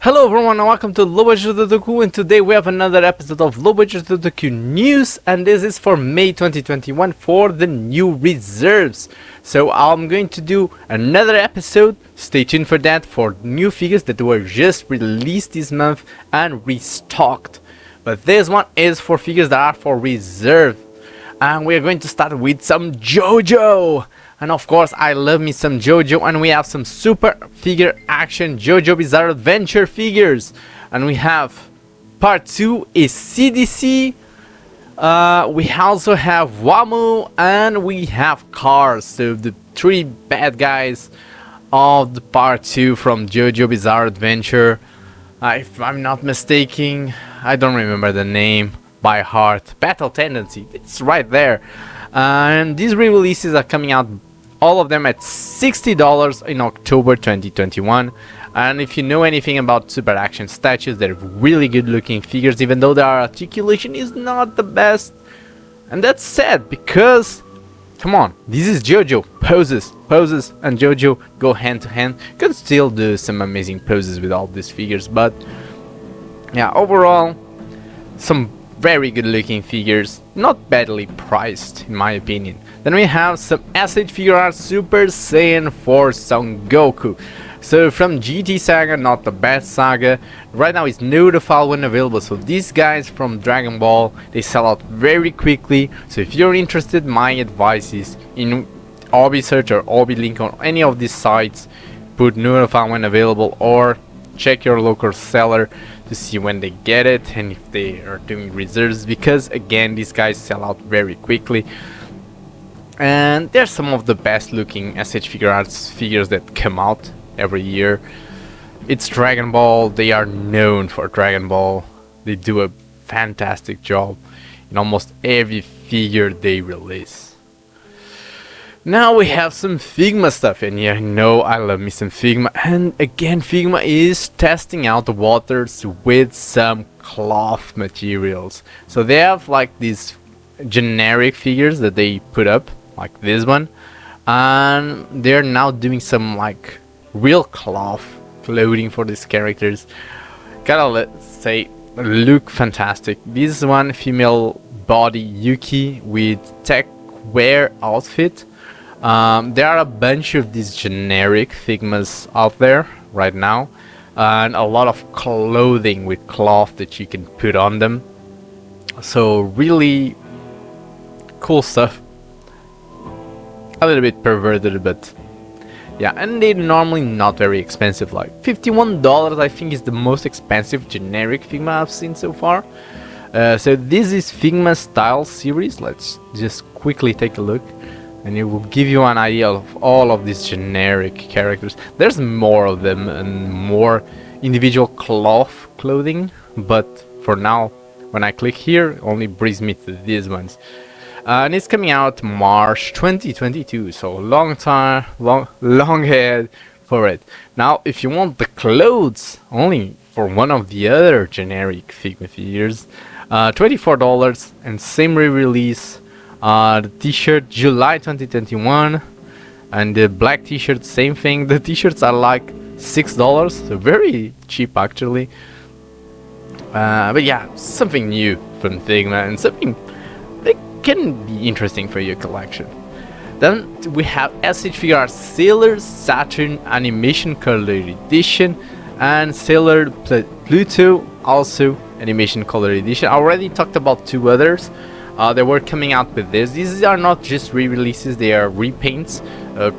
Hello everyone and welcome to Low Budget Otaku, and today we have another episode of Low Budget Otaku News, and this is for May 2021 for the new reserves. So I'm going to do another episode, stay tuned for that, for new figures that were just released this month and restocked. But this one is for figures that are for reserve. And we are going to start with some JoJo. And of course, I love me some JoJo, and we have some super figure action JoJo Bizarre Adventure figures. And we have part 2 is CDC. We also have Wamu, and we have Cars. So the three bad guys of the part 2 from JoJo Bizarre Adventure. If I'm not mistaken, I don't remember the name by heart. Battle Tendency, it's right there. And these re-releases are coming out, all of them at $60 in October 2021. And if you know anything about super action statues, they're really good looking figures, even though their articulation is not the best. And that's sad because, come on, this is JoJo. Poses and JoJo go hand to hand. You can still do some amazing poses with all these figures, but yeah, overall, some very good looking figures, not badly priced in my opinion. Then we have some SH Figure Art Super Saiyan 4 Son Goku. So from GT Saga, not the best saga. Right now it's notified when available. So these guys from Dragon Ball, they sell out very quickly. So if you're interested, my advice is in Obi Search or Obi Link on any of these sites, put notify when available, or check your local seller to see when they get it and if they are doing reserves, because again, these guys sell out very quickly. And they're some of the best looking SH Figure Arts figures that come out every year. It's Dragon Ball, they are known for Dragon Ball. They do a fantastic job in almost every figure they release. Now we have some Figma stuff, and yeah, no, I love me some Figma. And again, Figma is testing out the waters with some cloth materials. So they have like these generic figures that they put up, like this one, and they're now doing some like real cloth clothing for these characters. Gotta let's say look fantastic. This one, female body Yuki with tech wear outfit. There are a bunch of these generic Figmas out there right now, and a lot of clothing with cloth that you can put on them. So really cool stuff. A little bit perverted, but yeah, and they're normally not very expensive. Like $51 I think is the most expensive generic Figma I've seen so far. So this is Figma Style series. Let's just quickly take a look, and it will give you an idea of all of these generic characters. There's more of them and more individual cloth clothing, but for now, when I click here, it only brings me to these ones. And it's coming out March 2022, so long ahead for it. Now, if you want the clothes only for one of the other generic Figma figures, $24, and same re-release. The t-shirt July 2021, and the black t-shirt same thing. The t-shirts are like $6, so very cheap actually. But yeah, something new from Figma and something that can be interesting for your collection. Then we have SH Figure Art Sailor Saturn Animation Color Edition and Sailor Pluto also Animation Color Edition. I already talked about two others. They were coming out with this. These are not just re-releases, they are repaints,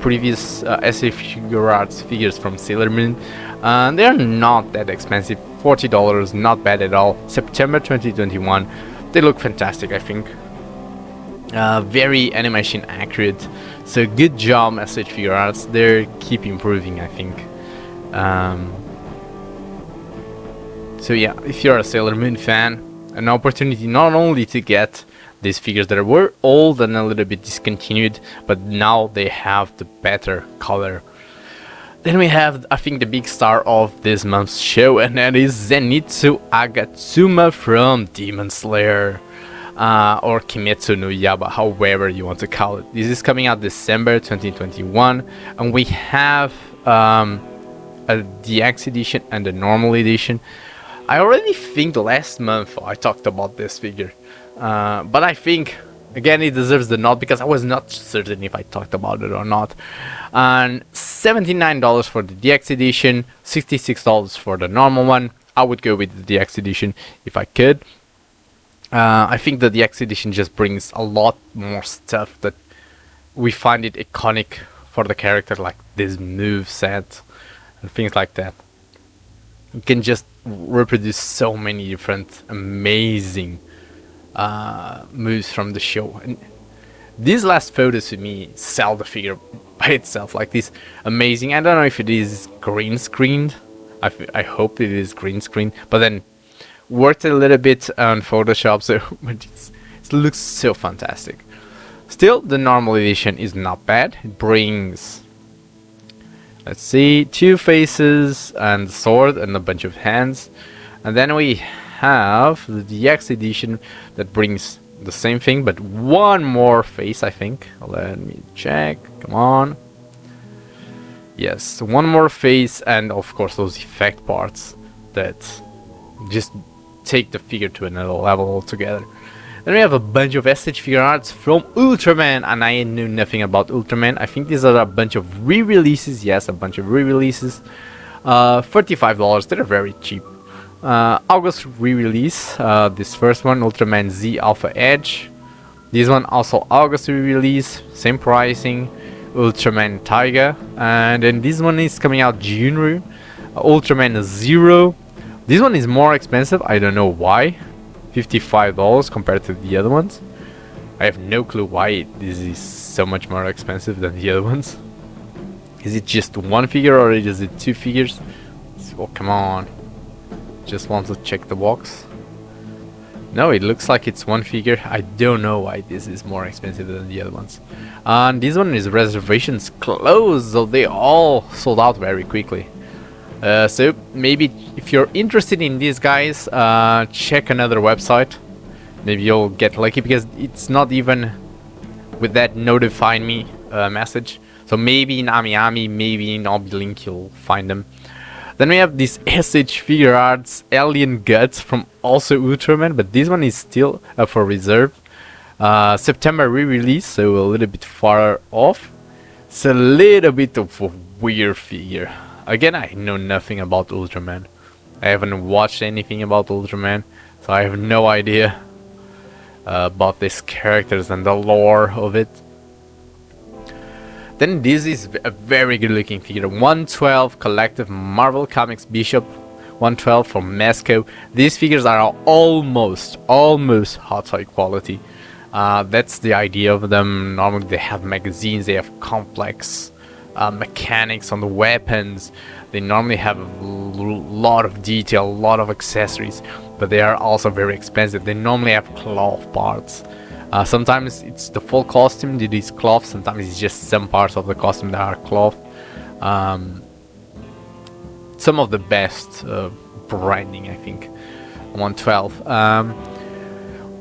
previous SF Figure Arts figures from Sailor Moon. They are not that expensive, $40, not bad at all. September 2021, they look fantastic, I think. Very animation accurate, so good job SH Figure Arts, they keep improving, I think. So yeah, if you're a Sailor Moon fan, an opportunity not only to get these figures that were old and a little bit discontinued, but now they have the better color. Then we have, I think, the big star of this month's show, and that is Zenitsu Agatsuma from Demon Slayer, or Kimetsu no Yaiba, however you want to call it. This is coming out December 2021, and we have a DX edition and a normal edition. I already think last month I talked about this figure, but I think again it deserves the nod because I was not certain if I talked about it or not. And $79 for the DX edition, $66 for the normal one. I would go with the DX edition if I could. I think the DX edition just brings a lot more stuff that we find it iconic for the character, like this move set and things like that. You can just reproduce so many different amazing moves from the show, and these last photos to me sell the figure by itself. Like this amazing, I don't know if it is green screened, I hope it is green screened, but then worked a little bit on Photoshop, so but it looks so fantastic. Still, the normal edition is not bad. It brings, let's see, 2 faces and a sword and a bunch of hands. And then we have the DX edition that brings the same thing, but 1 more face, I think. Let me check. Come on. Yes, 1 more face, and of course those effect parts that just take the figure to another level altogether. Then we have a bunch of SH figure arts from Ultraman, and I knew nothing about Ultraman. I think these are a bunch of re-releases. Yes, a bunch of re-releases. $35, they're very cheap. August re-release, this first one, Ultraman Z Alpha Edge. This one also August re-release, same pricing, Ultraman Taiga. And then this one is coming out June, Ultraman Zero. This one is more expensive, I don't know why. $55 compared to the other ones. I have no clue why this is so much more expensive than the other ones. Is it just 1 figure or is it 2 figures? Oh, come on. Just want to check the box. No, it looks like it's 1 figure. I don't know why this is more expensive than the other ones. And this one is reservations closed, so they all sold out very quickly. So maybe if you're interested in these guys, check another website. Maybe you'll get lucky because it's not even with that notify me message. So maybe in AmiAmi, maybe in Oblink you'll find them. Then we have this SH Figure Arts Alien Guts from also Ultraman, but this one is still up for reserve. September re-release, so a little bit far off. It's a little bit of a weird figure. Again, I know nothing about Ultraman. I haven't watched anything about Ultraman, so I have no idea about these characters and the lore of it. Then this is a very good looking figure, 112 Collective Marvel Comics Bishop, 112 from Mesco. These figures are almost hot toy quality. That's the idea of them. Normally they have magazines, they have complex mechanics on the weapons. They normally have a lot of detail, a lot of accessories, but they are also very expensive. They normally have cloth parts. Sometimes it's the full costume that is cloth, sometimes it's just some parts of the costume that are cloth. Some of the best branding, I think. 112.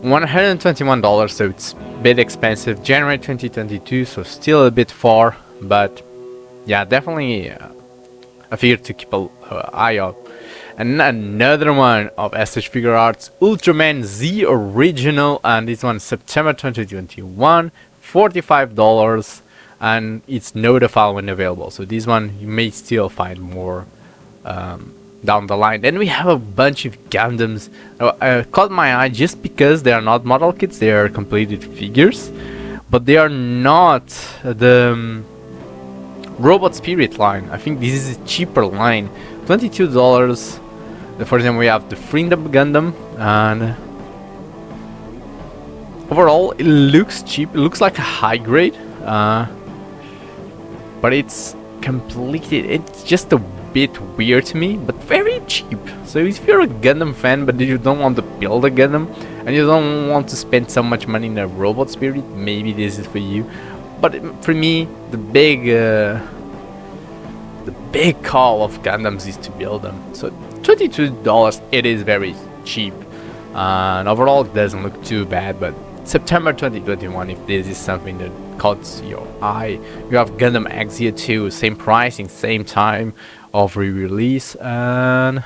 $121, so it's a bit expensive. January 2022, so still a bit far, but yeah, definitely a figure to keep an eye out. And another one of SH Figure Arts, Ultraman Z Original, and this one September 2021, $45, and it's notified when available. So this one you may still find more down the line. Then we have a bunch of Gundams. Caught my eye just because they are not model kits, they are completed figures, but they are not the Robot Spirit line. I think this is a cheaper line, $22. For example, we have the Freedom Gundam, and overall it looks cheap. It looks like a high grade, but it's completed. It's just a bit weird to me, but very cheap. So if you're a Gundam fan but you don't want to build a Gundam and you don't want to spend so much money in a Robot Spirit, maybe this is for you. But for me, the big call of Gundams is to build them. So $22, it is very cheap, and overall it doesn't look too bad. But September 2021, if this is something that caught your eye, you have Gundam Exia 2, same pricing, same time, of re-release. And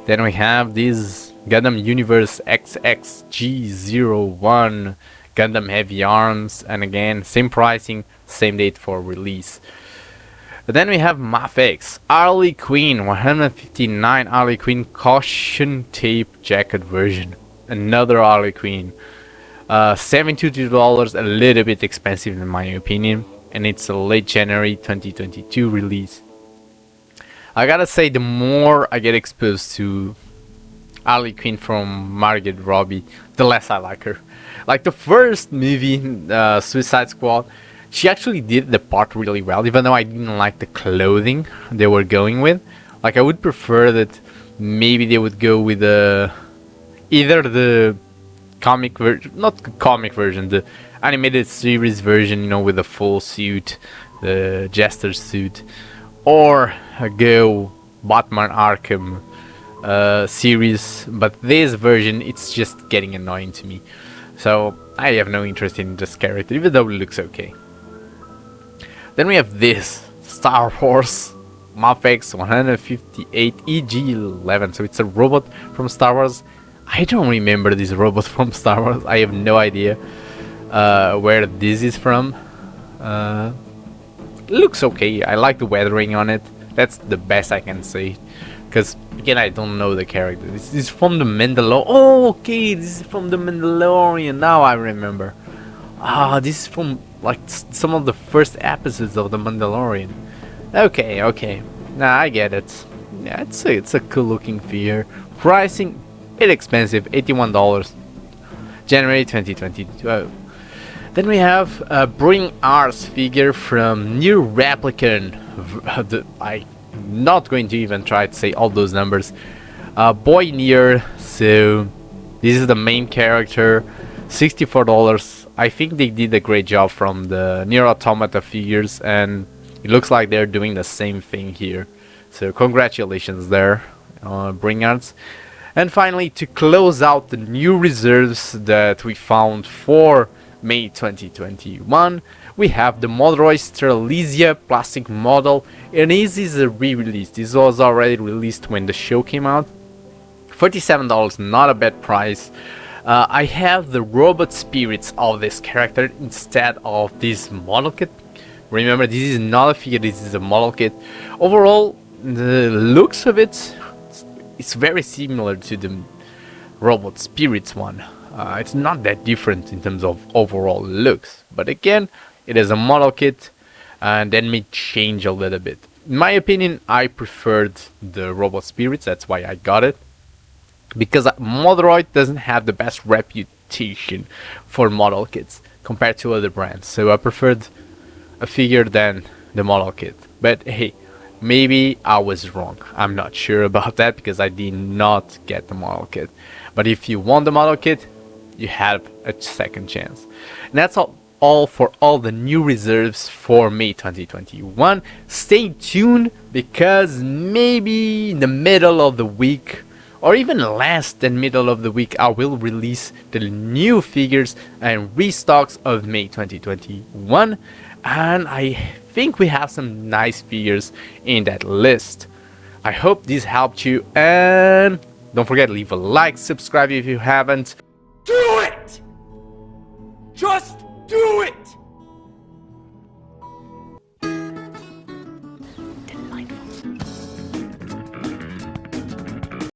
then we have this Gotham Universe XXG01 Gundam Heavy Arms, and again same pricing, same date for release. But then we have Psamophis Harley Quinn 159 Harley Quinn caution tape jacket version. Another Harley Quinn, $72, a little bit expensive in my opinion, and it's a late January 2022 release. I gotta say, the more I get exposed to Harley Quinn from Margot Robbie, the less I like her. Like the first movie, Suicide Squad, she actually did the part really well, even though I didn't like the clothing they were going with. Like, I would prefer that maybe they would go with either the comic version, not the comic version, the animated series version, you know, with the full suit, the jester suit, or go Batman Arkham series. But this version, it's just getting annoying to me, so I have no interest in this character, even though it looks okay. Then we have this Star Wars Psamophis 158 EG11, so it's a robot from Star Wars. I don't remember this robot from Star Wars. I have no idea where this is from. It looks okay. I like the weathering on it. That's the best I can say, because again, I don't know the character. This is from the Mandalorian. Oh, okay, this is from the Mandalorian. Now I remember. This is from like some of the first episodes of the Mandalorian. Okay, okay. Nah, I get it. Yeah, it's a cool looking figure. Pricing, bit expensive, $81. January 2022. Then we have a Bring Ours figure from New Replican. I'm not going to even try to say all those numbers. Boy Near, so this is the main character, $64. I think they did a great job from the Nier Automata figures, and it looks like they're doing the same thing here. So congratulations there, Bring Arts. And finally, to close out the new reserves that we found for May 2021, we have the Modroid Sterlizia plastic model, and this is a re-release. This was already released when the show came out. $47, not a bad price. I have the robot spirits of this character instead of this model kit. Remember, this is not a figure, this is a model kit. Overall, the looks of it, it's very similar to the robot spirits one. It's not that different in terms of overall looks, but again, it is a model kit, and that may change a little bit. In my opinion, I preferred the robot spirits, that's why I got it, because Modroid doesn't have the best reputation for model kits compared to other brands, so I preferred a figure than the model kit. But hey, maybe I was wrong. I'm not sure about that because I did not get the model kit. But if you want the model kit, you have a second chance. And that's all for all the new reserves for May 2021. Stay tuned, because maybe in the middle of the week, or even less than middle of the week, I will release the new figures and restocks of May 2021, and I think we have some nice figures in that list. I hope this helped you, and don't forget to leave a like, subscribe if you haven't. Do it! Just do it!